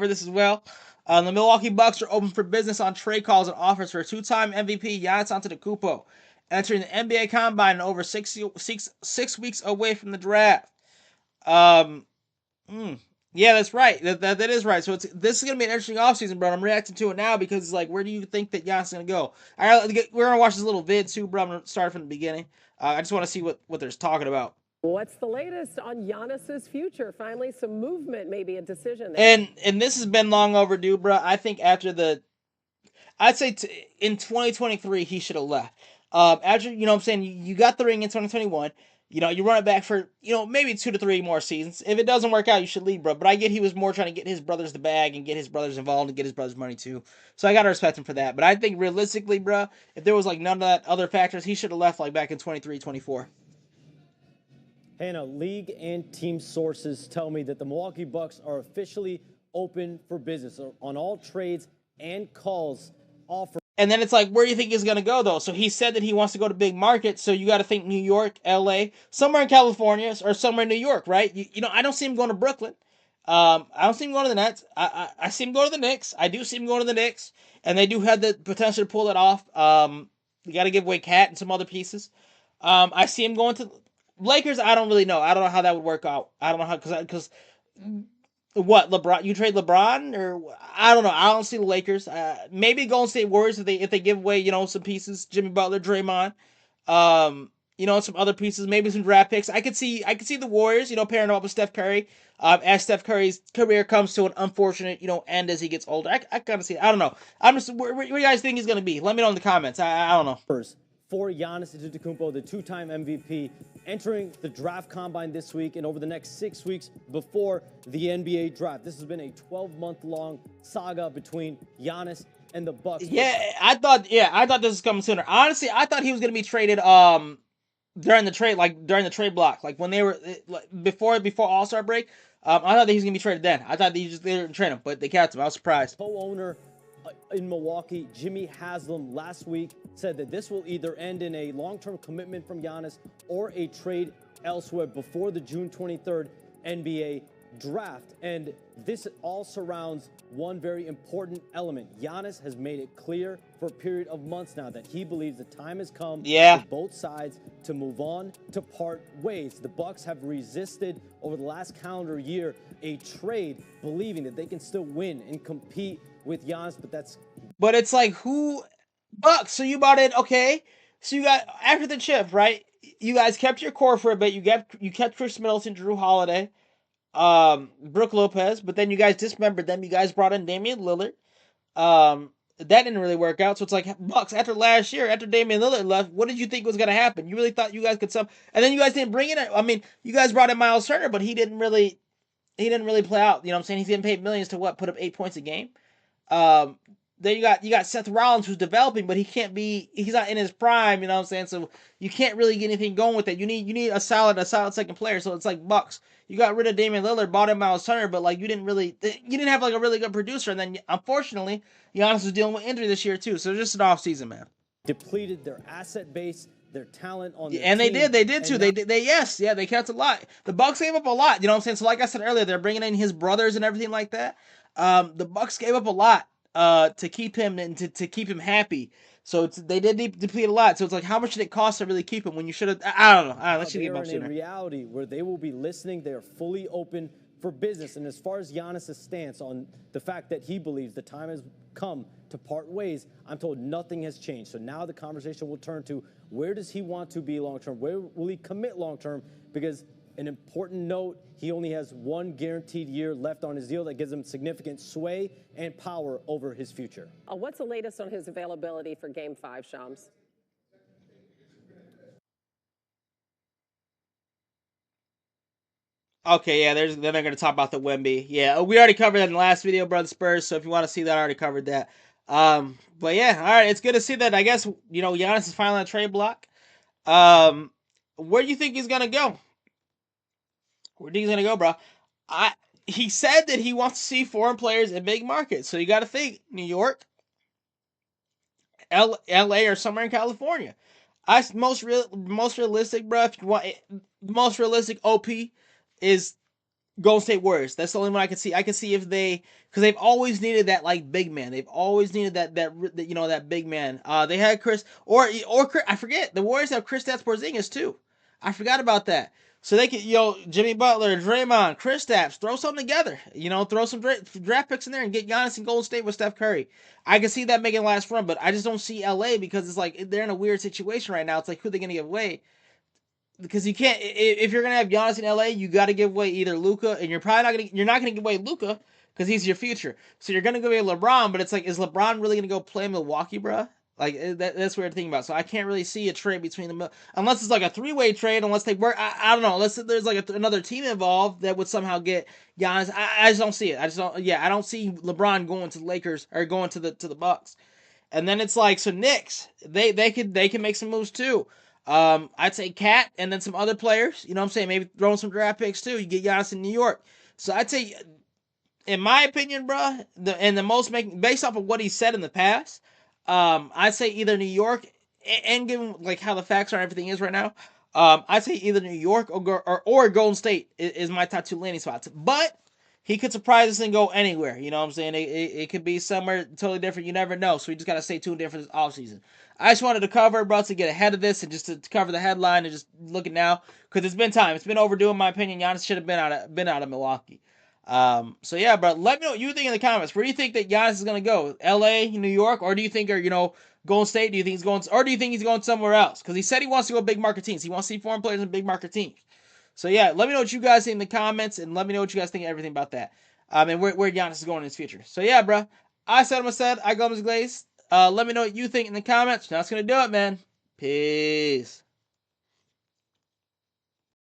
for this as well. The Milwaukee Bucks are open for business on trade calls and offers for two-time MVP Giannis Antetokounmpo, entering the NBA Combine in over 6 weeks away from the draft. Um, yeah, that's right. That is right. So this is gonna be an interesting offseason, bro. I'm reacting to it now because it's like, where do you think that Giannis is gonna go? We're gonna watch this little vid too, bro. I'm gonna start from the beginning. I just want to see what they're talking about. What's the latest on Giannis's future? Finally, some movement, maybe a decision there. And this has been long overdue, bro. I think I'd say in 2023 he should have left. After you know what I'm saying, you got the ring in 2021. You know, you run it back for, maybe 2 to 3 more seasons. If it doesn't work out, you should leave, bro. But I get he was more trying to get his brothers the bag and get his brothers involved and get his brothers money too. So I gotta respect him for that. But I think realistically, bro, if there was like none of that other factors, he should have left like back in 23, 24. Hannah, league and team sources tell me that the Milwaukee Bucks are officially open for business on all trades and calls offered. And then it's like, where do you think he's going to go, though? So he said that he wants to go to big markets. So you got to think New York, L.A., somewhere in California, or somewhere in New York, right? I don't see him going to Brooklyn. I don't see him going to the Nets. I see him going to the Knicks. I do see him going to the Knicks. And they do have the potential to pull it off. You got to give away Cat and some other pieces. I see him going to Lakers. I don't really know. I don't know how that would work out. I don't know how, because what, LeBron? You trade LeBron, or I don't know. I don't see the Lakers. Maybe Golden State Warriors if they give away some pieces. Jimmy Butler, Draymond, some other pieces. Maybe some draft picks. I could see the Warriors, pairing up with Steph Curry. As Steph Curry's career comes to an unfortunate end as he gets older. I kind of see it. I don't know. I'm just where do you guys think he's gonna be? Let me know in the comments. I don't know. First, for Giannis Antetokounmpo, the two-time MVP, entering the draft combine this week and over the next 6 weeks before the NBA draft. This has been a 12-month-long saga between Giannis and the Bucks. I thought this was coming sooner. Honestly, I thought he was gonna be traded during the trade block, like when they were before All-Star break. I thought that he was gonna be traded then. I thought they didn't trade him, but they kept him. I was surprised. Co-owner in Milwaukee, Jimmy Haslam, last week said that this will either end in a long-term commitment from Giannis or a trade elsewhere before the June 23rd NBA draft. And this all surrounds one very important element. Giannis has made it clear for a period of months now that he believes the time has come for both sides to move on, to part ways. The Bucks have resisted over the last calendar year a trade, believing that they can still win and compete with Giannis, but it's like, who Bucks? So you bought it, okay? So you got, after the chip, right? You guys kept your core for a bit. You kept Chris Middleton, Drew Holiday, Brook Lopez, but then you guys dismembered them. You guys brought in Damian Lillard. That didn't really work out. So it's like, Bucks, after last year, after Damian Lillard left, what did you think was going to happen? You really thought you guys could and then you guys didn't bring in it. I mean, you guys brought in Miles Turner, but he didn't really play out. You know what I'm saying? He's getting paid millions to put up 8 points a game. Then you got Seth Rollins, who's developing, but he's not in his prime, you know what I'm saying? So you can't really get anything going with it. You need a solid second player. So it's like, Bucks, you got rid of Damian Lillard, bought in Miles Turner, but like you didn't have like a really good producer. And then unfortunately, Giannis was dealing with injury this year too. So just an off season, man. Depleted their asset base, their talent on their and team. They did too. They kept a lot. The Bucks gave up a lot, you know what I'm saying? So like I said earlier, they're bringing in his brothers and everything like that. The Bucks gave up a lot to keep him and to keep him happy. So they did deplete a lot. So it's like, how much did it cost to really keep him when you should have? I don't know. Let's get him sooner. In a reality where they will be listening, they are fully open for business. And as far as Giannis' stance on the fact that he believes the time has come to part ways, I'm told nothing has changed. So now the conversation will turn to, where does he want to be long-term? Where will he commit long-term? Because an important note, he only has one guaranteed year left on his deal that gives him significant sway and power over his future. What's the latest on his availability for Game 5, Shams? Okay, yeah, then they're going to talk about the Wemby. Yeah, we already covered that in the last video, brother Spurs, so if you want to see that, I already covered that. But yeah, all right, it's good to see that. I guess, Giannis is finally on the trade block. Where do you think he's going to go? Where do you think he's going to go, bro? He said that he wants to see foreign players in big markets, so you got to think New York, LA, or somewhere in California. Most realistic, bro. If you want most realistic OP is Golden State Warriors. That's the only one I can see. I can see if they, because they've always needed that like big man. They've always needed that you know, that big man. They had Chris or I forget, the Warriors have Kristaps Porzingis too. I forgot about that. So they could, Jimmy Butler, Draymond, Kristaps, throw something together. Throw some draft picks in there and get Giannis and Golden State with Steph Curry. I can see that making a last run, but I just don't see LA because it's like they're in a weird situation right now. It's like, who are they going to give away? Because you can't, if you're gonna have Giannis in LA, you got to give away either Luka, and you're not gonna give away Luka because he's your future. So you're gonna give away LeBron, but it's like, is LeBron really gonna go play Milwaukee, bro? Like that's weird to think about. So I can't really see a trade between them unless it's like a 3-way trade. Unless they work, I don't know. Unless there's like another team involved that would somehow get Giannis. I just don't see it. I just don't. Yeah, I don't see LeBron going to the Lakers or going to the Bucks. And then it's like, so Knicks, they can make some moves too. I'd say Cat and then some other players. You know what I'm saying? Maybe throwing some draft picks too. You get Giannis in New York. So I'd say, in my opinion, bro, the most based off of what he said in the past, I'd say either New York, and given like how the facts are and everything is right now, I'd say either New York or Golden State is my top 2 landing spots. But he could surprise us and go anywhere. You know what I'm saying? It could be somewhere totally different. You never know. So we just got to stay tuned in for this offseason. I just wanted to cover, bro, to get ahead of this and just to cover the headline and just look at now. Because it's been time. It's been overdue, in my opinion. Giannis should have been out of Milwaukee. So yeah, bro, let me know what you think in the comments. Where do you think that Giannis is going to go? LA, New York? Or do you think, Golden State? Do you think he's going, or do you think he's going somewhere else? Because he said he wants to go big market teams. He wants to see foreign players in big market teams. So yeah, let me know what you guys think in the comments, and let me know what you guys think of everything about that. And where Giannis is going in his future. So yeah, bro. I said what I said. I go Glaze. Let me know what you think in the comments. That's gonna do it, man. Peace.